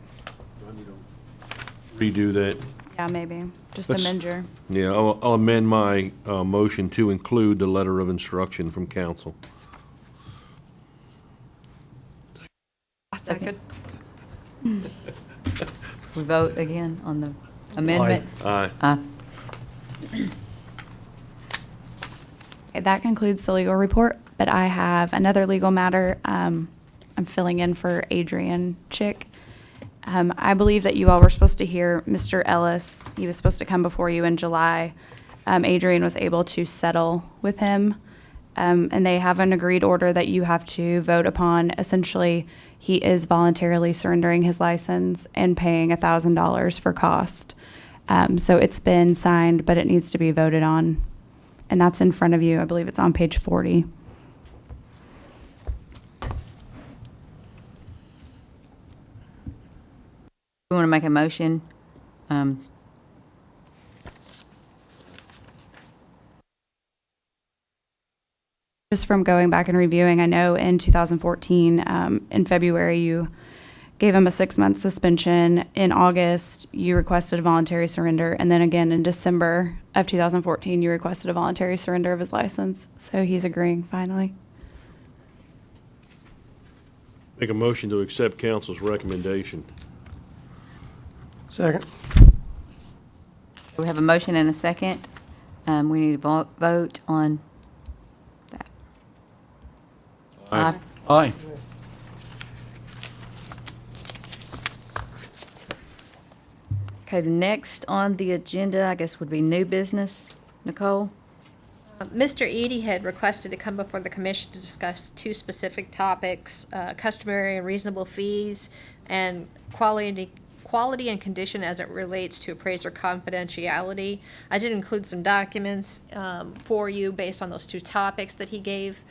[SPEAKER 2] Redo that.
[SPEAKER 8] Yeah, maybe. Just
[SPEAKER 2] Let's-
[SPEAKER 8] amend your.
[SPEAKER 2] Yeah, I'll amend my motion to include the letter of instruction from council.
[SPEAKER 3] second,
[SPEAKER 1] We vote again on the amendment.
[SPEAKER 2] Aye.
[SPEAKER 1] Aye.
[SPEAKER 8] Okay, that concludes the legal report, but I have another legal matter. I'm filling in for Adrian Chick. I believe that you all were supposed to hear Mr. Ellis. He was supposed to come before you in July. Adrian was able to settle with him, and they have an agreed order that you have to vote upon. Essentially, he is voluntarily surrendering his license and paying $1,000 for cost. So it's been signed, but it needs to be voted on. And that's in front of you. I believe it's on page 40.
[SPEAKER 1] We want to make a motion.
[SPEAKER 8] Just from going back and reviewing, I know in 2014, in February, you gave him a 6-month suspension. In August, you requested a voluntary surrender. And then again, in December of 2014, you requested a voluntary surrender of his license. So he's agreeing finally.
[SPEAKER 2] Make a motion to accept council's recommendation.
[SPEAKER 5] Second.
[SPEAKER 1] We have a motion and a second. We need to vote on that.
[SPEAKER 2] Aye.
[SPEAKER 4] Aye.
[SPEAKER 1] Okay, the next on the agenda, I guess, would be new business. Nicole?
[SPEAKER 6] Mr. Eady had requested to come before the commission to discuss two specific topics, customary and reasonable fees and quality and condition as it relates to appraiser confidentiality. I did include some documents for you based on those two topics that he gave,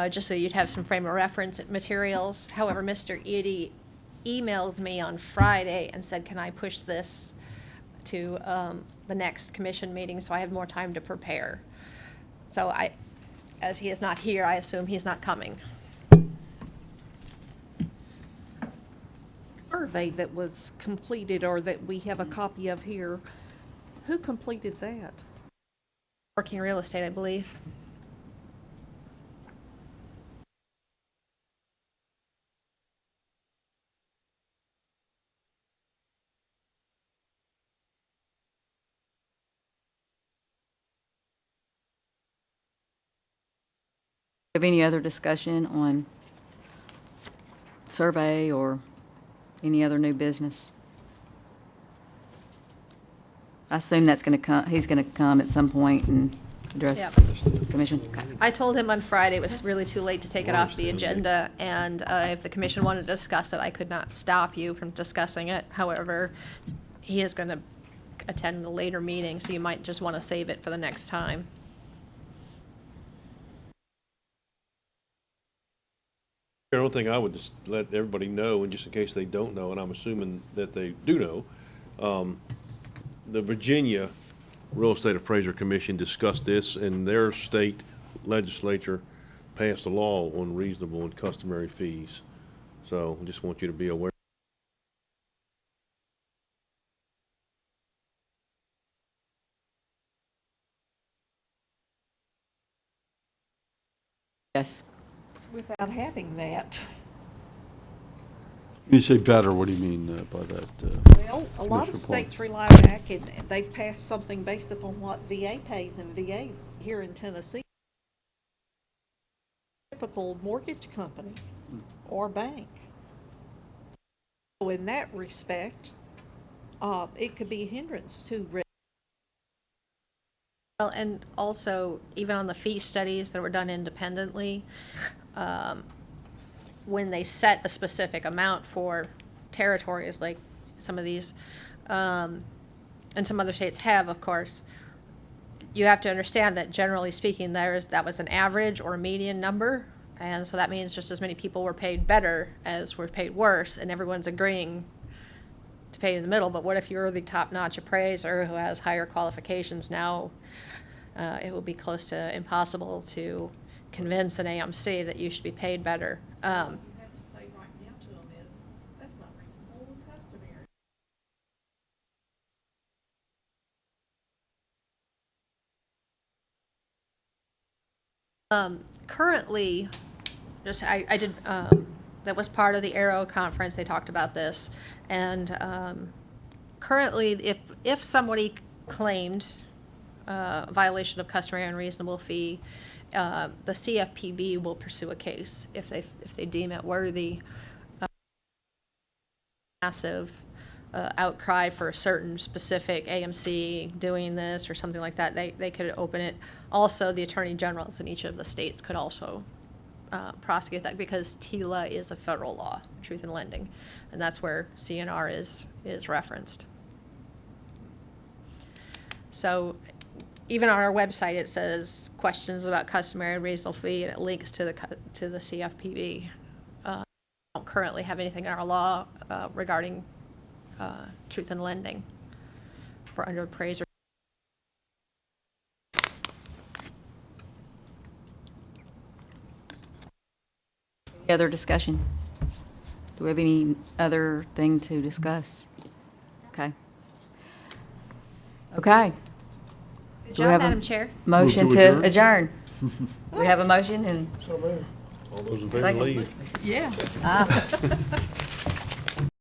[SPEAKER 6] just so you'd have some frame of reference materials. However, Mr. Eady emailed me on Friday and said, can I push this to the next commission meeting so I have more time to prepare? So as he is not here, I assume he's not coming.
[SPEAKER 3] Survey that was completed or that we have a copy of here, who completed that?
[SPEAKER 6] Working real estate, I believe.
[SPEAKER 1] Have any other discussion on survey or any other new business? I assume that's going to come, he's going to come at some point and address
[SPEAKER 6] Yep.
[SPEAKER 1] the commission.
[SPEAKER 6] I told him on Friday it was really too late to take it off the agenda, and if the commission wanted to discuss it, I could not stop you from discussing it. However, he is going to attend a later meeting, so you might just want to save it for the next time.
[SPEAKER 2] The only thing I would just let everybody know, and just in case they don't know, and I'm assuming that they do know, the Virginia Real Estate Appraiser Commission discussed this, and their state legislature passed a law on reasonable and customary fees. So I just want you to be aware.
[SPEAKER 1] Yes.
[SPEAKER 3] Without having that.
[SPEAKER 4] You say better, what do you mean by that?
[SPEAKER 3] Well, a lot of
[SPEAKER 4] Commissioner Paul?
[SPEAKER 3] states rely back and they've passed something based upon what VA pays, and VA here in Tennessee, typical mortgage company or bank. So in that respect, it could be a hindrance to
[SPEAKER 6] Well, and also, even on the fee studies that were done independently, when they set a specific amount for territories, like some of these, and some other states have, of course, you have to understand that generally speaking, that was an average or a median number, and so that means just as many people were paid better as were paid worse, and everyone's agreeing to pay in the middle. But what if you're the top-notch appraiser who has higher qualifications? Now it will be close to impossible to convince an AMC that you should be paid better.
[SPEAKER 3] you have to say right now to them is, that's not reasonable and customary.
[SPEAKER 6] Currently, just I did, that was part of the Aero conference, they talked about this, and currently, if somebody claimed violation of customary and unreasonable fee, the CFPB will pursue a case if they deem it worthy. Massive outcry for a certain specific AMC doing this or something like that, they could open it. Also, the attorney generals in each of the states could also prosecute that, because TILA is a federal law, truth in lending, and that's where CNR is referenced. So even on our website, it says questions about customary and reasonable fee, and it links to the CFPB. We don't currently have anything in our law regarding truth in lending for underappraiser.
[SPEAKER 1] Any other discussion? Do we have any other thing to discuss? Okay. Okay.
[SPEAKER 6] Good
[SPEAKER 1] Do we
[SPEAKER 6] job,
[SPEAKER 1] have a
[SPEAKER 6] Madam Chair.
[SPEAKER 1] Motion
[SPEAKER 4] Move to
[SPEAKER 1] to adjourn. We have a motion and
[SPEAKER 2] All those in favor
[SPEAKER 1] Second.
[SPEAKER 2] leave.
[SPEAKER 3] Yeah.